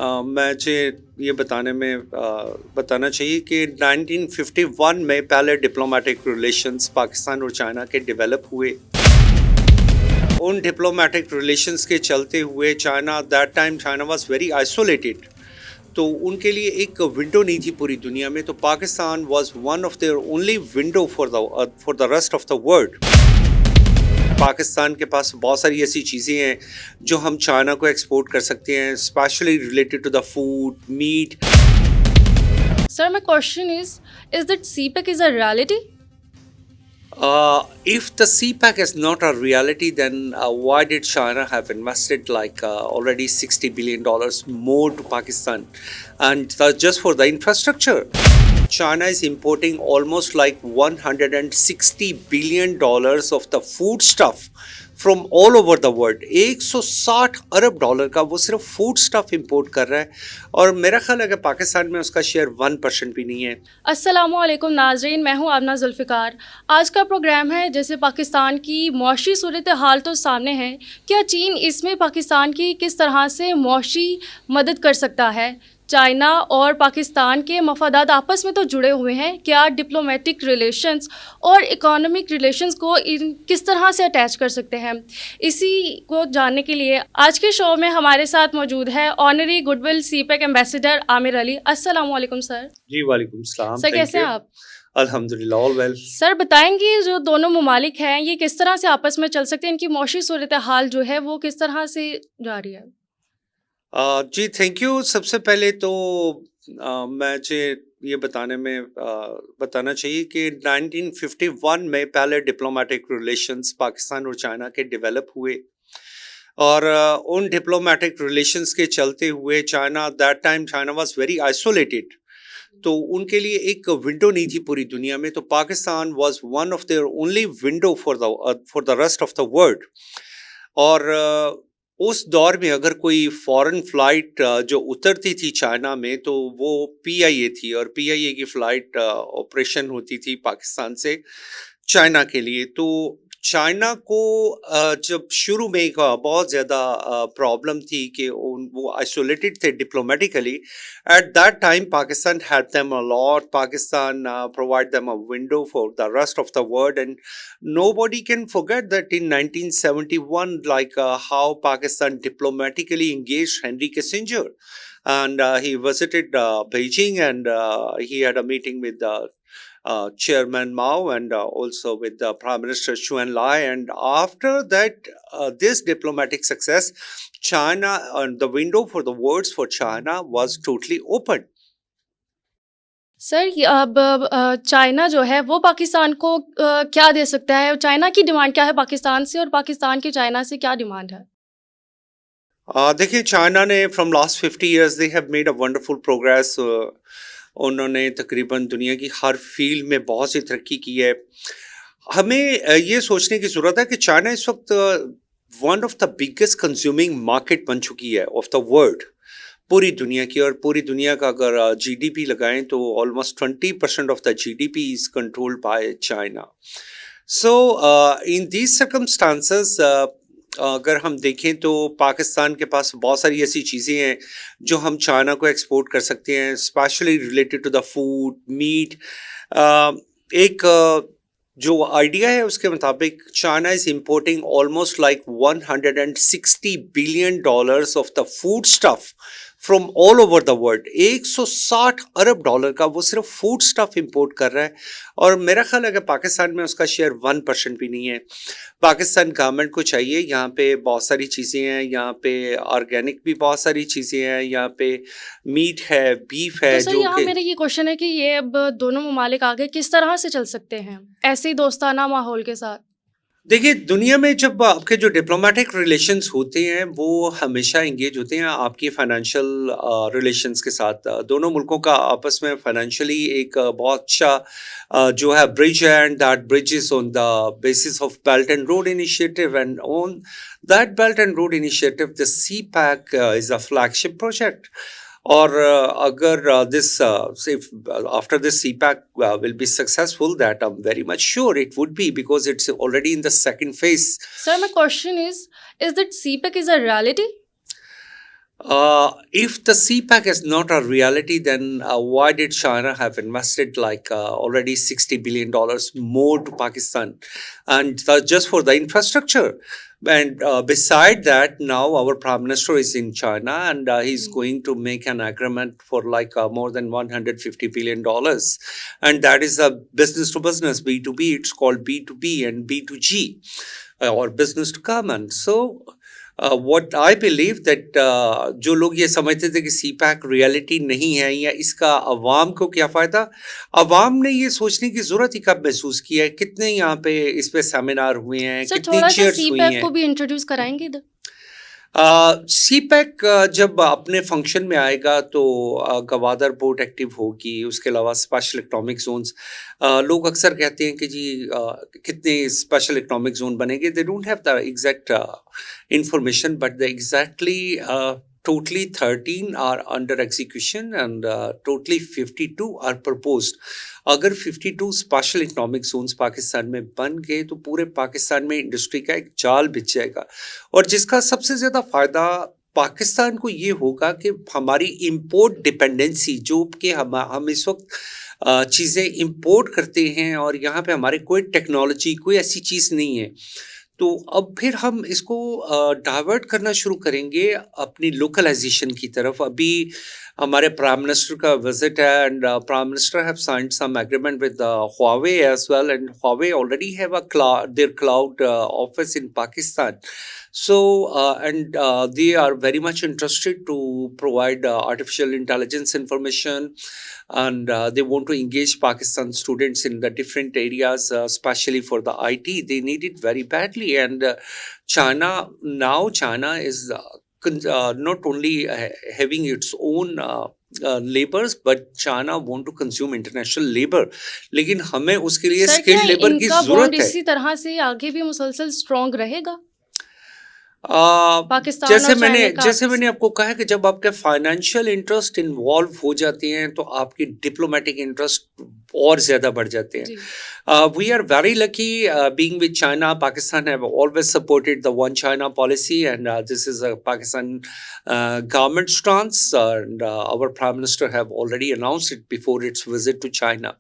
मुझे ये बताना चाहिए कि 1951 में पहले डिप्लोमेटिक रिलेशंस पाकिस्तान और चाइना के डेवलप हुए। उन डिप्लोमेटिक रिलेशंस के चलते हुए चाइना वाज वेरी आइसोलेटेड। तो उनके लिए एक विंडो नहीं थी पूरी दुनिया में। तो Pakistan was one of their only window for the rest of the world. Pakistan के पास बहुत सारी ऐसी चीज़ें हैं जो हम चाइना को एक्सपोर्ट कर सकते हैं, specially related to the food, meat. Sir, my question is that CPEC is a reality? If the CPEC is not a reality, then why did China have invested already $60 billion more to Pakistan, and just for the infrastructure? China is importing almost like $160 billion of the food stuff from all over the world। 160 अरब dollar का वो सिर्फ food stuff import कर रहा है, और मेरा ख्याल है कि पाकिस्तान में उसका शेयर 1% भी नहीं है। अस्सलामुअलैकुम नाज़रीन, मैं हूं आमना जुल्फ़िकार। आज का प्रोग्राम है जैसे पाकिस्तान की मौशी सूरत हाल तो सामने है, क्या चीन इसमें पाकिस्तान की किस तरह से मौशी मदद कर सकता है? चाइना और पाकिस्तान के मफादात आपस में तो जुड़े हुए हैं, क्या डिप्लोमेटिक रिलेशंस और इकोनॉमिक रिलेशंस को किस तरह से अटैच कर सकते हैं? इसी को जानने के लिए आज के शो में हमारे साथ मौजूद है honorary goodwill CPEC ambassador Aamir Ali. अस्सलाम वालेकुम सर। जी वालेकुम सलाम। सर कैसे हैं आप? अल्हम्दुलिल्लाह, ऑल वेल। सर बताएंगे जो दोनों ममालिक हैं ये किस तरह से आपस में चल सकते हैं, इनकी मौशी सूरत हाल जो है वो किस तरह से जा रही है? जी थैंक यू। सबसे पहले तो मुझे ये बताना चाहिए कि 1951 में पहले डिप्लोमेटिक रिलेशंस पाकिस्तान और चाइना के डेवलप हुए, और उन डिप्लोमेटिक रिलेशंस के चलते हुए चाइना वाज वेरी आइसोलेटेड। तो उनके लिए एक विंडो नहीं थी पूरी दुनिया में। तो Pakistan was one of their only window for the rest of the world. और उस दौर में अगर कोई फॉरेन फ्लाइट जो उतरती थी चाइना में, तो वो पीआईए थी, और पीआईए की फ्लाइट ऑपरेशन होती थी पाकिस्तान से चाइना के लिए। तो चाइना को जब शुरू में एक बहुत ज़्यादा प्रॉब्लम थी कि वो आइसोलेटेड थे diplomatically. At that time Pakistan help them a lot. Pakistan provide them a window for the rest of the world, and nobody can forget that in 1971 how Pakistan diplomatically engaged Henry Kissinger, and he visited Beijing, and he had a meeting with Chairman Mao, and also with the Prime Minister Chu Enlai. And after that, this diplomatic success, China, the window for the words for China was totally open. Sir ये अब China जो है वो पाकिस्तान को क्या दे सकता है? China की डिमांड क्या है पाकिस्तान से, और पाकिस्तान की चाइना से क्या डिमांड है? देखिए, चाइना ने from last 50 years they have made a wonderful progress. उन्होंने तकरीबन दुनिया की हर फील्ड में बहुत सी तरक्की की है। हमें ये सोचने की ज़रूरत है कि चाइना इस वक्त one of the biggest consuming market बन चुकी है ऑफ द वर्ल्ड, पूरी दुनिया की। और पूरी दुनिया का अगर जीडीपी लगाएं तो almost 20% of the GDP is controlled by China. So in these circumstances अगर हम देखें तो पाकिस्तान के पास बहुत सारी ऐसी चीज़ें हैं जो हम चाइना को एक्सपोर्ट कर सकते हैं, specially related to the food, meat. एक जो आइडिया है उसके मुताबिक China is importing almost like $160 billion of the food stuff from all over the world. 160 अरब डॉलर का वो सिर्फ फूड स्टफ इंपोर्ट कर रहा है, और मेरा ख्याल है कि पाकिस्तान में उसका शेयर 1% भी नहीं है। पाकिस्तान गवर्नमेंट को चाहिए, यहाँ पे बहुत सारी चीज़ें हैं, यहाँ पे ऑर्गेनिक भी बहुत सारी चीज़ें हैं, यहाँ पे मीट है, बीफ है। तो सर जो यहाँ कि मेरा ये क्वेश्चन है कि ये अब दोनों ममालिक आगे किस तरह से चल सकते हैं ऐसे ही दोस्ताना माहौल के साथ? देखिए, दुनिया में जब आपके जो डिप्लोमेटिक रिलेशंस होते हैं वो हमेशा इंगेज होते हैं आपकी फाइनेंशियल रिलेशंस के साथ। दोनों मुल्कों का आपस में फाइनेंशियली एक बहुत अच्छा जो है ब्रिज है, and that bridge is on the basis of belt and road initiative, and on that belt and road initiative the CPEC is a flagship project. और अगर this if after this CPAC will be successful, that I'm very much sure it would be, because it's already in the second phase. Sir, my question is that CPEC is a reality? If the CPAC is not a reality, then why did China have invested like already $60 billion more to Pakistan, and just for the infrastructure? And beside that, now our Prime Minister is in China, and he's ji going to make an agreement for like more than $150 billion, and that is a business to business, B2B. It's called B2B and B2G, or business to government. So what I believe that जो लोग ये समझते थे कि CPEC reality नहीं है या इसका अवाम को क्या फ़ायदा, अवाम ने ये सोचने की ज़रूरत ही कब महसूस की है, कितने यहाँ पे इस पे सेमिनार हुए हैं, सर कितनी थोड़ा सा चेयर्स हुई सीपैक हैं। को भी इंट्रोड्यूस कराएंगे इधर सीपैक जब अपने फंक्शन में आएगा तो गवादर पोर्ट एक्टिव होगी, उसके अलावा स्पेशल इकोनॉमिक जोन्स। लोग अक्सर कहते हैं कि जी कितने स्पेशल इकोनॉमिक जोन बनेंगे, they don't have the exact information, but the exactly totally 13 are under execution, and totally 52 are proposed. अगर 52 स्पेशल इकोनॉमिक जोन्स पाकिस्तान में बन गए तो पूरे पाकिस्तान में इंडस्ट्री का एक जाल बिछ जाएगा, और जिसका सबसे ज़्यादा फ़ायदा पाकिस्तान को ये होगा कि हमारी इंपोर्ट डिपेंडेंसी, जो कि हम इस वक्त चीज़ें इंपोर्ट करते हैं और यहाँ पे हमारे कोई टेक्नोलॉजी, कोई ऐसी चीज़ नहीं है, तो अब फिर हम इसको डाइवर्ट करना शुरू करेंगे अपनी लोकलाइजेशन की तरफ। अभी हमारे प्राइम मिनिस्टर का विजिट है, and prime minister have signed some agreement with Huawei as well, and Huawei already have their cloud office in Pakistan. So and they are very much interested to provide artificial intelligence information, and they want to engage Pakistan students in the different areas, especially for the IT. They need it very badly, and China is not only having its own labours, but China want to consume international labour, लेकिन हमें उसके लिए sir क्या skilled labour की इनका जरूरत bond है। इसी तरह से आगे भी मुसलसल स्ट्रॉन्ग रहेगा पाकिस्तान जैसे और चाइना का जैसे आपस मैंने आपको कहा है कि जब आपके फाइनेंशियल इंटरेस्ट इन्वॉल्व हो जाते हैं तो आपकी डिप्लोमेटिक इंटरेस्ट और ज्यादा बढ़ जाते हैं। जी We are very lucky being with China. Pakistan have always supported the One China policy, and this is a Pakistan government stance, and our Prime Minister have already announced it before its visit to China.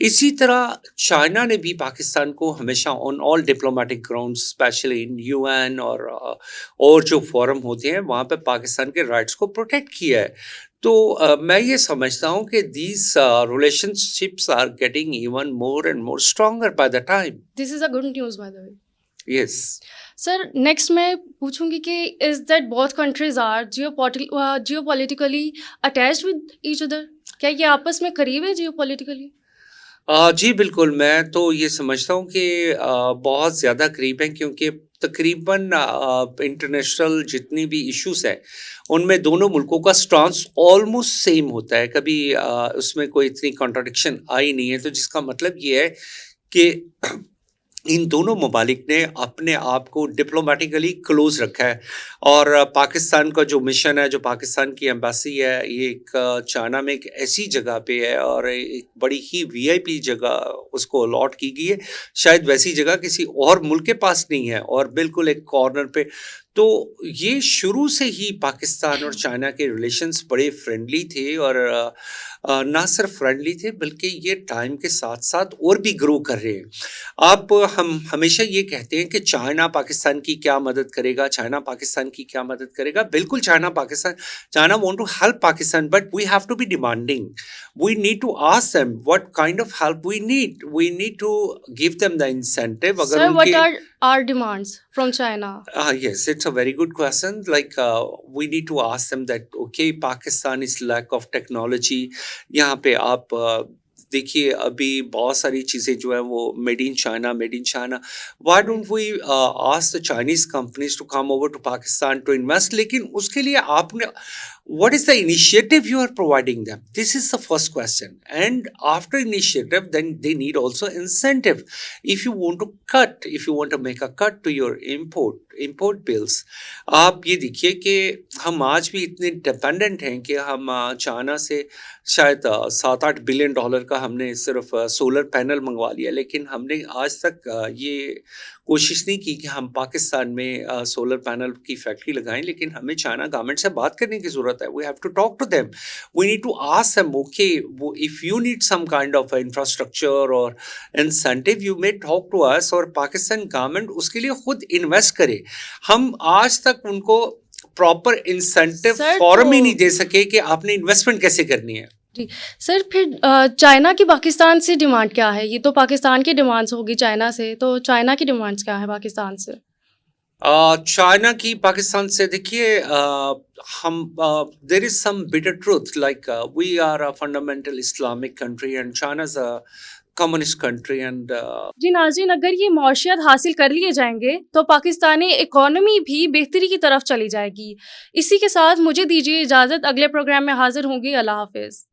इसी तरह China ने भी पाकिस्तान को हमेशा on all diplomatic ground, specially in UN और जो forum होते हैं वहाँ पे पाकिस्तान के राइट्स को प्रोटेक्ट किया है। तो मैं ये समझता हूँ कि these relationships are getting even more and more stronger by the time. This is a good news by the way. Yes. Sir next मैं पूछूंगी कि is that both countries are geopolitically attached with each other, क्या ये आपस में करीब है geopolitically? जी बिल्कुल, मैं तो ये समझता हूँ कि बहुत ज़्यादा करीब हैं, क्योंकि तकरीबन इंटरनेशनल जितनी भी इश्यूज़ हैं उनमें दोनों मुल्कों का स्टांस ऑलमोस्ट सेम होता है, कभी उसमें कोई इतनी कॉन्ट्रडिक्शन आई नहीं है। तो जिसका मतलब ये है कि इन दोनों ममालिक ने अपने आप को डिप्लोमेटिकली क्लोज रखा है, और पाकिस्तान का जो मिशन है, जो पाकिस्तान की एम्बेसी है, ये एक चाइना में एक ऐसी जगह पे है और एक बड़ी ही वीआईपी जगह उसको अलॉट की गई है। शायद वैसी जगह किसी और मुल्क के पास नहीं है, और बिल्कुल एक कॉर्नर पे। तो ये शुरू से ही पाकिस्तान और चाइना के रिलेशंस बड़े फ्रेंडली थे, और ना सिर्फ फ्रेंडली थे बल्कि ये टाइम के साथ साथ और भी ग्रो कर रहे हैं। हम हमेशा ये कहते हैं कि चाइना पाकिस्तान की क्या मदद करेगा, चाइना पाकिस्तान की क्या मदद करेगा। बिल्कुल China want to help Pakistan, but we have to be demanding. We need to ask them what kind of help we need. We need to give them the incentive. अगर Sir, what उनके are our demands from China? Yes, it's a very good question. Like we need to ask them that okay, Pakistan is lack of technology. यहाँ पे आप देखिए अभी बहुत सारी चीज़ें जो है वो made in China. Why don't we ask the Chinese companies to come over to Pakistan to invest? लेकिन उसके लिए आपने what is the initiative you are providing them? This is the first question. And after initiative, then they need also incentive. If you want to cut, if you want to make a cut to your import bills, आप ये देखिए कि हम आज भी इतने dependent हैं कि हम चाइना से शायद $7-8 बिलियन का हमने सिर्फ सोलर पैनल मंगवा लिया, लेकिन हमने आज तक ये कोशिश नहीं की कि हम पाकिस्तान में सोलर पैनल की फैक्ट्री लगाएं। लेकिन हमें चाइना गवर्नमेंट से बात करने की ज़रूरत है। We have to talk to them, we need to ask them, okay if you need some kind of infrastructure और incentive, you may talk to us, और पाकिस्तान गवर्नमेंट उसके लिए खुद इन्वेस्ट करे। हम आज तक उनको प्रॉपर इंसेंटिव सर, फॉर्म ही तो नहीं दे सके कि आपने इन्वेस्टमेंट कैसे करनी है। जी सर, फिर चाइना की पाकिस्तान से डिमांड क्या है? ये तो पाकिस्तान की डिमांड्स होगी चाइना से, तो चाइना की डिमांड्स क्या है पाकिस्तान से? चाइना की पाकिस्तान से देखिए, हम there is some bitter truth, like we are a fundamental Islamic country and China is a communist country and जी नाज़रीन, अगर ये मौशियत हासिल कर लिए जाएंगे तो पाकिस्तानी इकॉनमी भी बेहतरी की तरफ चली जाएगी। इसी के साथ मुझे दीजिए इजाज़त, अगले प्रोग्राम में हाजिर होंगी। अल्लाह हाफिज़।